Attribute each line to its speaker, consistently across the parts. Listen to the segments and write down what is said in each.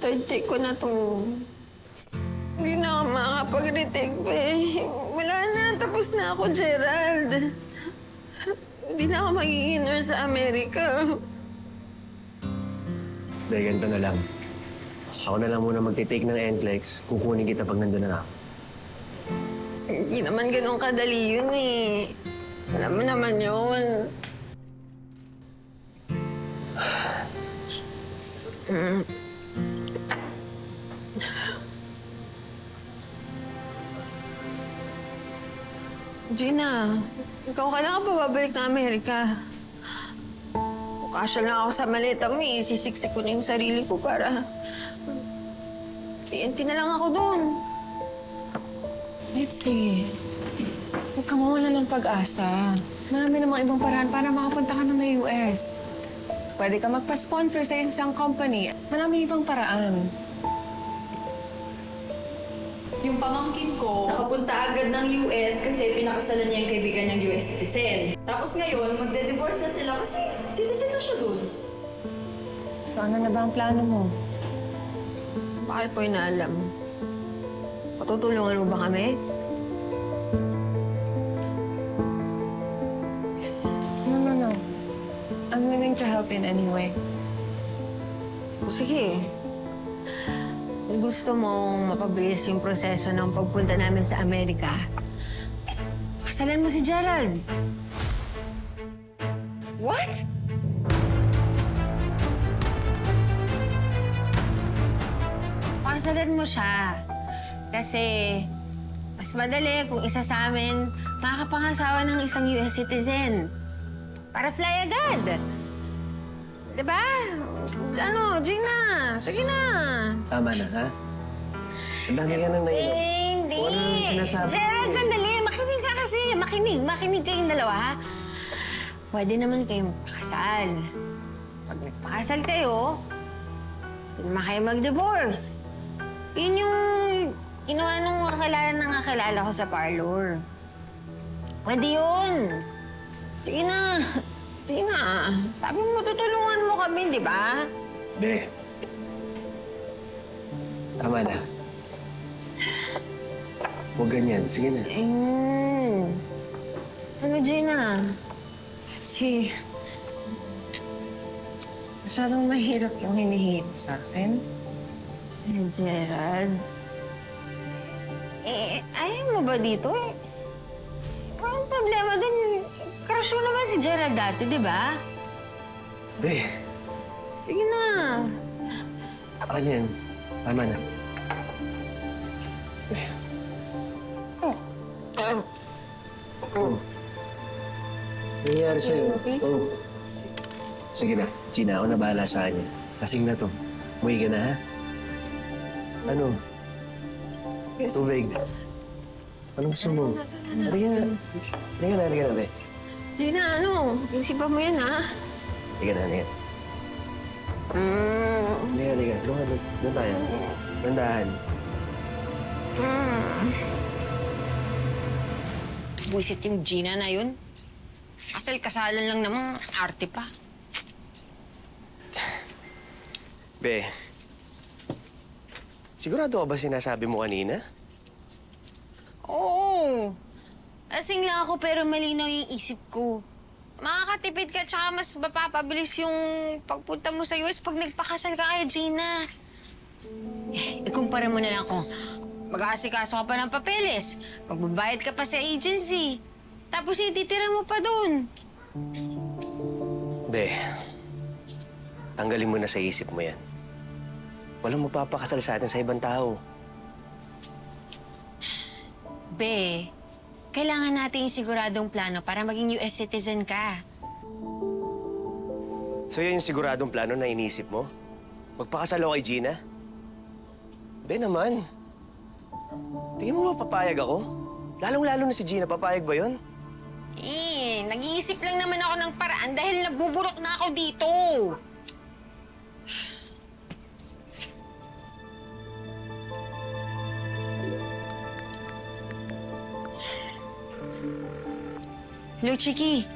Speaker 1: Third take ko na to. Hindi na ako makakapag-retake, be. Wala na. Tapos na ako, Gerald. Hindi na ako magiging nurse sa Amerika.
Speaker 2: Be, ganito na lang. Ako na lang muna magtitake ng NCLEX. Kukunin kita pag nandun na ako.
Speaker 1: Hindi naman ganun kadali yun eh. Alam mo naman yun. Gina, ikaw kailan ka pa babalik na Amerika? Kasya lang ako sa maleta mo, isisiksik ko na yung sarili ko para... TNT na lang ako doon.
Speaker 3: Mitzi, huwag ka mawala ng pag-asa. Marami namang ibang paraan para makapunta ka na US. Pwede ka magpa-sponsor sa isang company. Maraming ibang paraan.
Speaker 4: Yung pamangkin ko, nakapunta agad ng US kasi pinakasalan niya yung kaibigan niyang US citizen. Tapos ngayon, magde-divorce na sila kasi citizen na siya doon.
Speaker 3: So ano na ba ang plano mo?
Speaker 1: Bakit po inaalam? Patutulungan mo ba kami?
Speaker 3: No. I'm willing to help in any way.
Speaker 1: Sige. Kung gusto mong mapabilis yung proseso ng pagpunta namin sa Amerika, kasalan mo si Gerald.
Speaker 3: What?
Speaker 1: Pakasalan mo siya. Kasi mas madali kung isa sa amin makakapangasawa ng isang US citizen. Para fly agad. Diba? Ano, Gina? Sige na.
Speaker 2: Tama na, ha? Ang dami ka nang nainom.
Speaker 1: Hindi.
Speaker 2: Kung ano yung sinasabi
Speaker 1: Gerald,
Speaker 2: ko.
Speaker 1: sandali. Makinig ka kasi. Makinig kayong dalawa, ha? Pwede naman kayong magpakasal. Pag nagpakasal kayo, hindi naman kayo mag-divorce. Yun yung ginawa nung nakakilala ko sa parlor. Pwede yun. Sige na. Sige na. Sabi mo, tutulungan mo kami, di ba?
Speaker 2: Be. Tama na. Huwag ganyan. Sige na.
Speaker 1: Ano, Gina?
Speaker 3: Mitzi, masyadong mahirap yung hinihip sa akin.
Speaker 1: Gerald? Ayaw mo ba dito? Parang problema dun. Crush mo naman si Gerald dati, di ba?
Speaker 2: Be.
Speaker 1: Sige na.
Speaker 2: Ano yan? Tama na. Be. Oh. Ano nangyari sa'yo?
Speaker 3: Okay?
Speaker 2: Oh. Sige na. Gina, ako na bahala sa kanya. Kasing na to. Umuwi ka na, ha? Ano? Tubig. Anong gusto mo? Halika na. Halika na, be.
Speaker 1: Gina, ano? Isipan mo yan, ha?
Speaker 2: Halika na. Halika. Doon tayo. Nandahan.
Speaker 1: Buisit yung Gina na yun. Kasal-kasalan lang namang arte pa.
Speaker 2: Be, sigurado ka ba sinasabi mo kanina?
Speaker 1: Oo. Lasing lang ako pero malinaw yung isip ko. Makakatipid ka tsaka mas mapapabilis yung pagpunta mo sa US pag nagpakasal ka kay Gina. Ikumpara mo na lang kung mag-aasikaso ka pa ng papeles, magbabayad ka pa sa agency, tapos ititira mo pa doon.
Speaker 2: Be, tanggalin mo na sa isip mo yan. Walang magpapakasal sa atin sa ibang tao.
Speaker 1: Be, kailangan natin yung siguradong plano para maging US citizen ka.
Speaker 2: So yan yung siguradong plano na iniisip mo? Magpakasal ako kay Gina? Be naman. Tingin mo ba papayag ako? Lalong-lalo na si Gina, papayag ba yun?
Speaker 1: Nag-iisip lang naman ako ng paraan dahil nabubulok na ako dito. Hello, Chiki.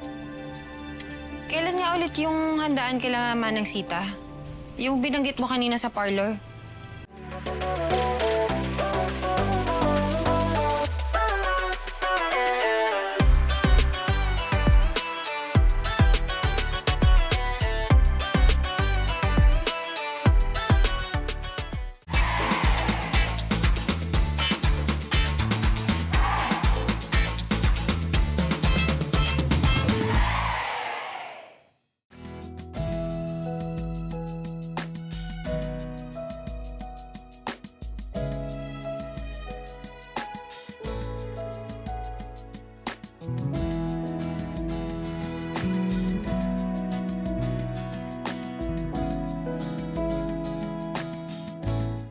Speaker 1: Kailan nga ulit yung handaan kila Manang Sita? Yung binanggit mo kanina sa parlor?